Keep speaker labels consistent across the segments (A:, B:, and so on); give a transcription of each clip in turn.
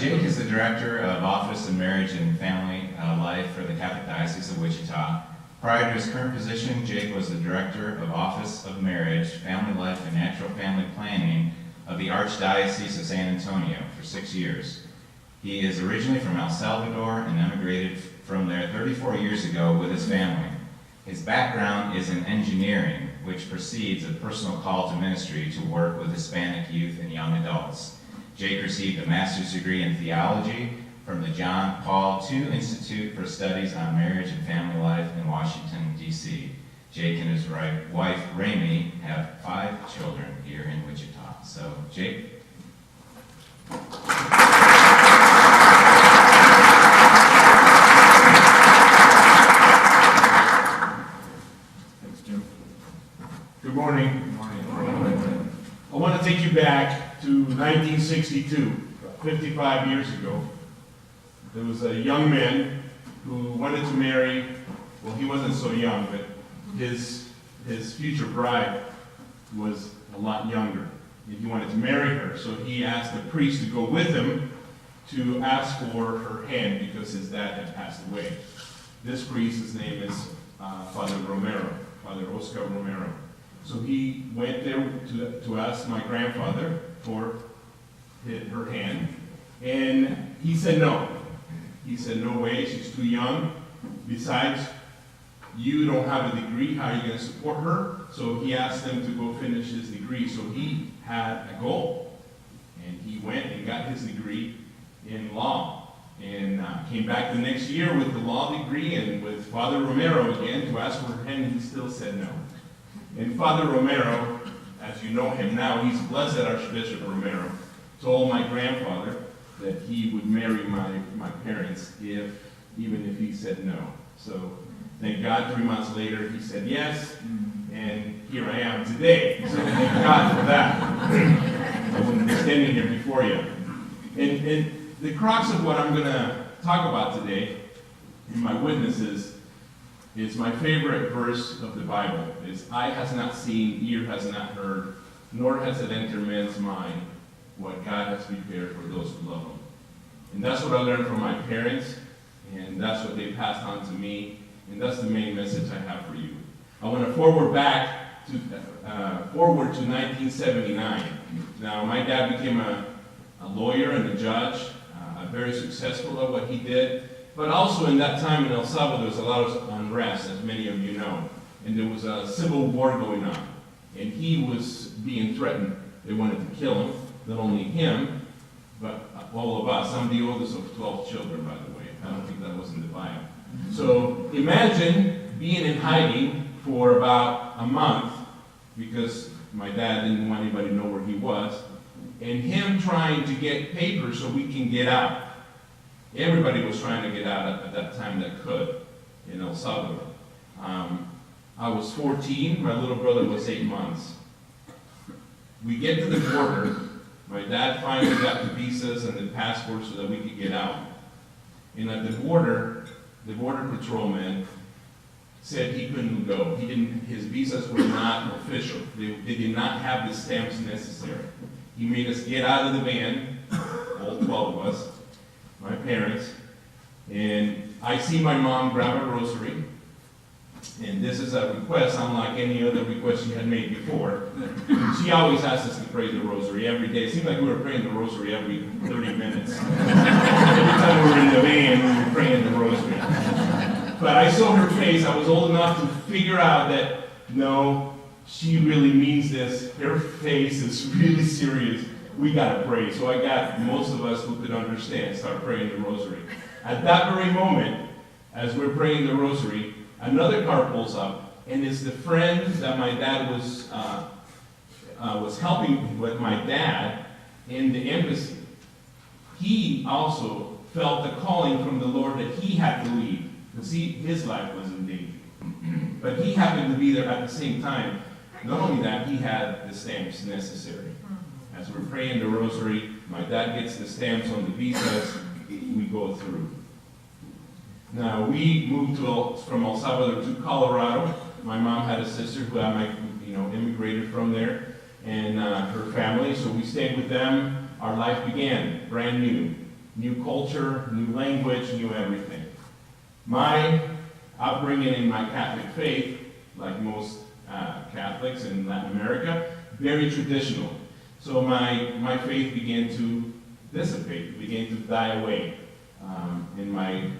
A: Jake is the Director of Office of Marriage and Family Life for the Catholic Diocese of Wichita. Prior to his current position, Jake was the Director of Office of Marriage, Family Life, and Natural Family Planning of the Archdiocese of San Antonio for 6 years. He is originally from El Salvador and emigrated from there 34 years ago with his family. His background is in engineering, which precedes a personal call to ministry to work with Hispanic youth and young adults. Jake received a master's degree in theology from the John Paul II Institute for Studies on Marriage and Family Life in Washington, D.C. Jake and his wife, Rami, have 5 children here in Wichita. So, Jake?
B: Thanks, Jim. Good morning. Good morning. I want to take you back to 1962, 55 years ago. There was a young man who wanted to marry, well, he wasn't so young, but his future bride was a lot younger, and he wanted to marry her. So he asked the priest to go with him to ask for her hand because his dad had passed away. This priest, his name is Father Romero, Father Oscar Romero. So he went there to ask my grandfather for her hand, and he said no. He said, no way, she's too young. Besides, you don't have a degree, how are you going to support her? So he asked them to go finish his degree. So he had a goal, and he went and got his degree in law, and came back the next year with the law degree and with Father Romero again to ask for her hand, and he still said no. And Father Romero, as you know him now, he's Blessed Archbishop Romero, told my grandfather that he would marry my parents even if he said no. So thank God 3 months later he said yes, and here I am today. So thank God for that. I wouldn't be standing here before you. And the crux of what I'm going to talk about today in my witnesses is my favorite verse of the Bible. It's, eye has not seen, ear has not heard, nor has it entered man's mind what God has prepared for those who love him. And that's what I learned from my parents, and that's what they passed on to me, and that's the main message I have for you. I want to forward to 1979. Now, my dad became a lawyer and a judge, very successful at what he did, but also in that time in El Salvador, there was a lot of unrest, as many of you know, and there was a civil war going on, and he was being threatened. They wanted to kill him. Not only him, but all of us. I'm the oldest of 12 children, by the way. I don't think that was in the Bible. So imagine being in hiding for about a month because my dad didn't want anybody to know where he was, and him trying to get papers so we can get out. Everybody was trying to get out at that time that could in El Salvador. I was 14. My little brother was 8 months. We get to the border. My dad finally got the visas and the passports so that we could get out. And at the border patrolman said he couldn't go. His visas were not official. They did not have the stamps necessary. He made us get out of the van, all 12 of us, my parents, and I see my mom grab a rosary. And this is a request unlike any other request she had made before. She always asked us to pray the rosary every day. It seemed like we were praying the rosary every 30 minutes. Every time we were in the van, we were praying the rosary. But I saw her face. I was old enough to figure out that, no, she really means this. Her face is really serious. We got to pray. So I got most of us who could understand start praying the rosary. At that very moment, as we're praying the rosary, another car pulls up, and it's the friend that my dad was helping with my dad in the embassy. He also felt the calling from the Lord that he had to leave, because his life was in danger. But he happened to be there at the same time. Not only that, he had the stamps necessary. As we're praying the rosary, my dad gets the stamps on the visas, we go through. Now, we moved from El Salvador to Colorado. My mom had a sister who immigrated from there, and her family, so we stayed with them. Our life began brand new. new culture, new language, new everything. My upbringing in my Catholic faith, like most Catholics in Latin America, very traditional. So my faith began to dissipate, began to die away. And my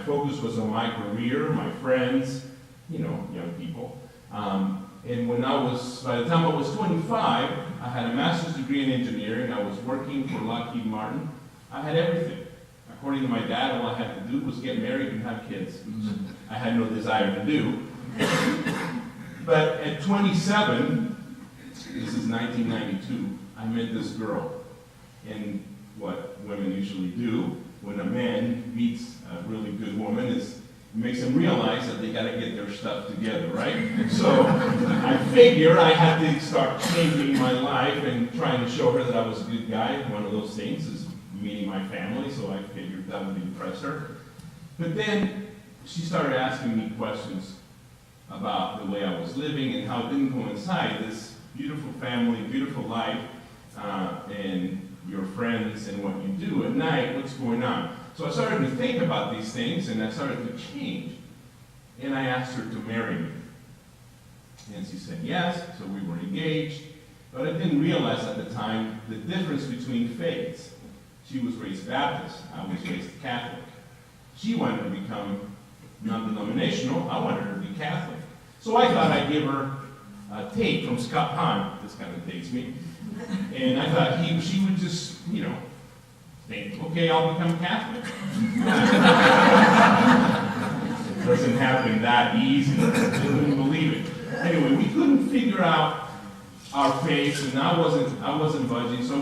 B: focus was on my career, my friends, young people. And by the time I was 25, I had a master's degree in engineering. I was working for Lockheed Martin. I had everything. According to my dad, all I had to do was get married and have kids, which I had no desire to do. But at 27, this is 1992, I met this girl. And what women usually do when a man meets a really good woman is it makes them realize that they got to get their stuff together, right? So I figured I had to start changing my life and trying to show her that I was a good guy. One of those things is meeting my family, so I figured that would impress her. But then she started asking me questions about the way I was living and how it didn't coincide, this beautiful family, beautiful life, and your friends and what you do at night, what's going on. So I started to think about these things, and I started to change. And I asked her to marry me. And she said yes, so we were engaged. But I didn't realize at the time the difference between faiths. She was raised Baptist, I was raised Catholic. She wanted to become non-denominational, I wanted her to be Catholic. So I thought I'd give her a tape from Scott Hahn, this kind of dates me. And I thought she would just, think, okay, I'll become Catholic. It doesn't happen that easy. I couldn't believe it. Anyway, we couldn't figure out our faith, and I wasn't budging, so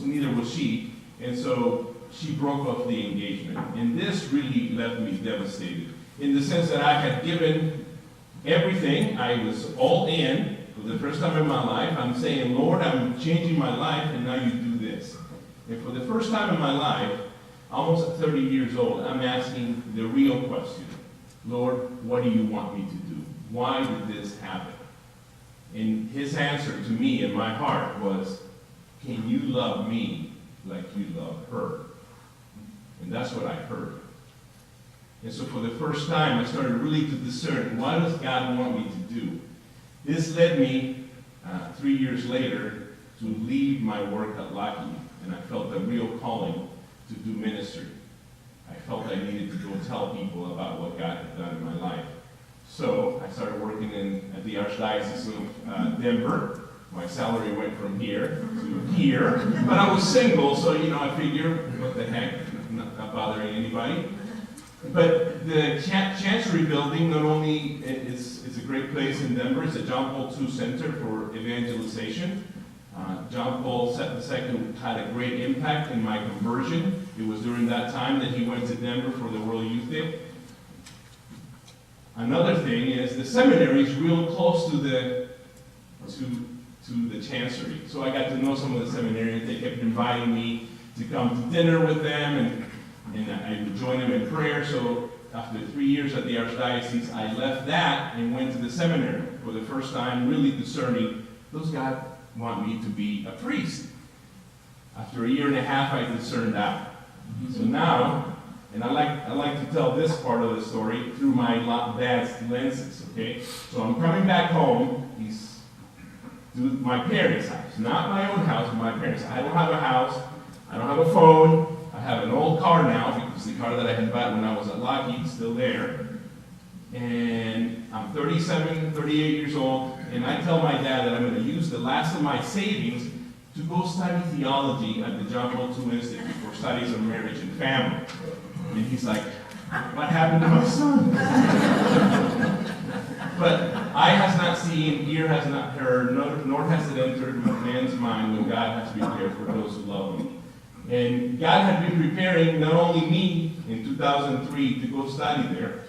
B: neither was she. And so she broke off the engagement. And this really left me devastated, in the sense that I had given everything. I was all in for the first time in my life. I'm saying, Lord, I'm changing my life, and now you do this. And for the first time in my life, almost at 30 years old, I'm asking the real question. Lord, what do you want me to do? Why did this happen? And his answer to me in my heart was, can you love me like you love her? And that's what I heard. And so for the first time, I started really to discern, what does God want me to do? This led me, 3 years later, to leave my work at Lockheed. And I felt a real calling to do ministry. I felt I needed to go tell people about what God had done in my life. So I started working at the Archdiocese of Denver. My salary went from here to here, but I was single, so I figured, what the heck, not bothering anybody. But the Chancery Building not only is a great place in Denver, it's a John Paul II Center for Evangelization. John Paul II had a great impact in my conversion. It was during that time that he went to Denver for the World Youth Day. Another thing is the seminary is real close to the Chancery. So I got to know some of the seminarians. They kept inviting me to come to dinner with them, and I would join them in prayer. So after 3 years at the Archdiocese, I left that and went to the seminary for the first time, really discerning, does God want me to be a priest? After a year and a half, I discerned that. So now, and I like to tell this part of the story through my dad's lenses, okay? So I'm coming back home. He's to my parents' house, not my own house, but my parents' house. I don't have a house. I don't have a phone. I have an old car now, because the car that I had bought when I was at Lockheed is still there. And I'm 37, 38 years old, and I tell my dad that I'm going to use the last of my savings to go study theology at the John Paul II Institute for Studies on Marriage and Family. And he's like, what happened to my son? But eye has not seen, ear has not heard, nor has it entered man's mind what God has prepared for those who love him. And God had been preparing not only me in 2003 to go study there,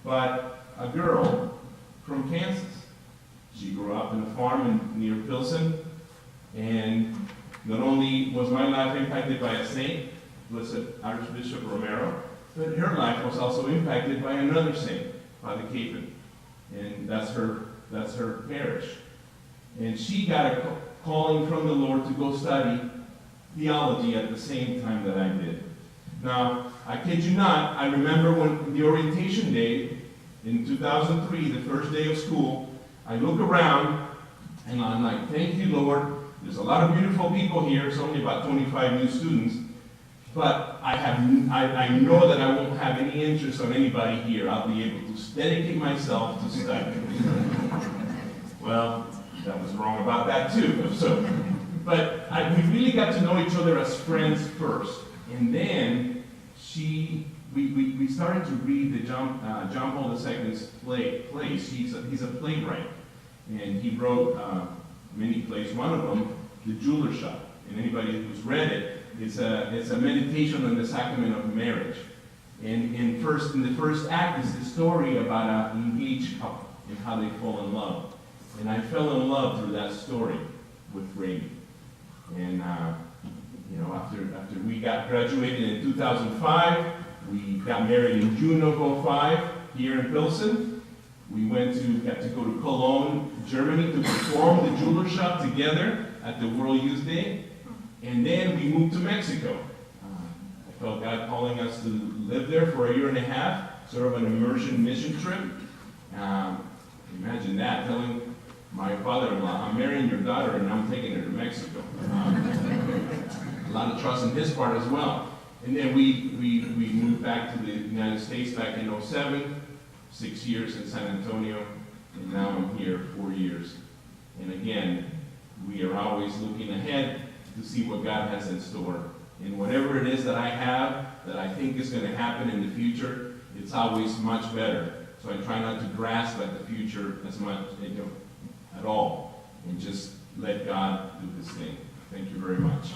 B: but a girl from Kansas. She grew up in a farm near Pilsen, and not only was my life impacted by a saint, Blessed Archbishop Romero, but her life was also impacted by another saint, Father Capon, and that's her parish. And she got a calling from the Lord to go study theology at the same time that I did. Now, I kid you not, I remember when the orientation day in 2003, the first day of school, I look around and I'm like, thank you, Lord. There's a lot of beautiful people here. It's only about 25 new students. But I know that I won't have any interest on anybody here. I'll be able to dedicate myself to study. Well, that was wrong about that too. We really got to know each other as friends first. And then we started to read the John Paul II's plays. He's a playwright. And he wrote many plays. One of them, The Jeweler Shop. And anybody who's read it, it's a meditation on the sacrament of marriage. And in the first act is the story about an engaged couple and how they fall in love. And I fell in love through that story with Raimi. And after we got graduated in 2005, we got married in June of 2005 here in Pilsen. We got to go to Cologne, Germany, to perform The Jeweler Shop together at the World Youth Day. And then we moved to Mexico. I felt God calling us to live there for a year and a half, sort of an immersion mission trip. Imagine that, telling my father-in-law, I'm marrying your daughter and I'm taking her to Mexico. A lot of trust on his part as well. And then we moved back to the United States back in 2007, 6 years in San Antonio, and now I'm here 4 years. And again, we are always looking ahead to see what God has in store. And whatever it is that I have that I think is going to happen in the future, it's always much better. So I try not to grasp at the future as much, at all, and just let God do His thing. Thank you very much.